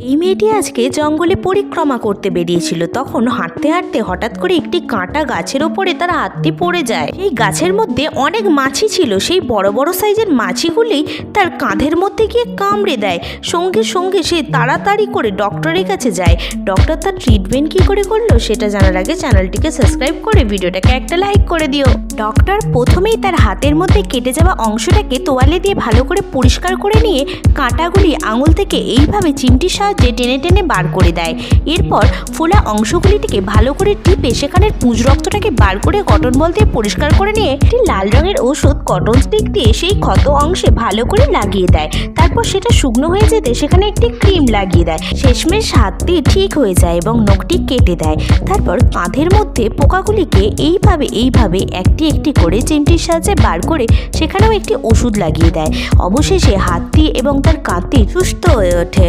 এই মেয়েটি আজকে জঙ্গলে পরিক্রমা করতে বেরিয়েছিল। তখন হাঁটতে হাঁটতে হঠাৎ করে একটি কাঁটা গাছের ওপরে তার হাতটি পড়ে যায়। সেই গাছের মধ্যে অনেক মাছি ছিল। সেই বড় বড় সাইজের মাছিগুলি তার কাঁধের মধ্যে গিয়ে কামড়ে দেয়। সঙ্গে সঙ্গে সে তাড়াতাড়ি করে ডক্টরের কাছে যায়। ডক্টর তার ট্রিটমেন্ট কী করে করলো সেটা জানার আগে চ্যানেলটিকে সাবস্ক্রাইব করে ভিডিওটাকে একটা লাইক করে দিও। ডক্টর প্রথমেই তার হাতের মধ্যে কেটে যাওয়া অংশটাকে তোয়ালে দিয়ে ভালো করে পরিষ্কার করে নিয়ে কাঁটাগুলি আঙুল থেকে এইভাবে চিমটির সাহায্যে টেনে টেনে বার করে দেয়। এরপর ফোলা অংশগুলিটিকে ভালো করে টিপে সেখানের পুঁজ রক্তটাকে বার করে কটন বল দিয়ে পরিষ্কার করে নিয়ে একটি লাল রঙের ওষুধ কটন স্টিক দিয়ে সেই ক্ষত অংশে ভালো করে লাগিয়ে দেয়। তারপর সেটা শুকনো হয়ে যেতে সেখানে একটি ক্রিম লাগিয়ে দেয়। শেষমেশ হাতটি ঠিক হয়ে যায় এবং নখটি কেটে দেয়। তারপর কাঁধের মধ্যে পোকাগুলিকে এইভাবে একটি একটি করে চিমটির সাহায্যে বার করে সেখানেও একটি ওষুধ লাগিয়ে দেয়। অবশেষে হাতটি এবং তার কাঁধটি সুস্থ হয়ে ওঠে।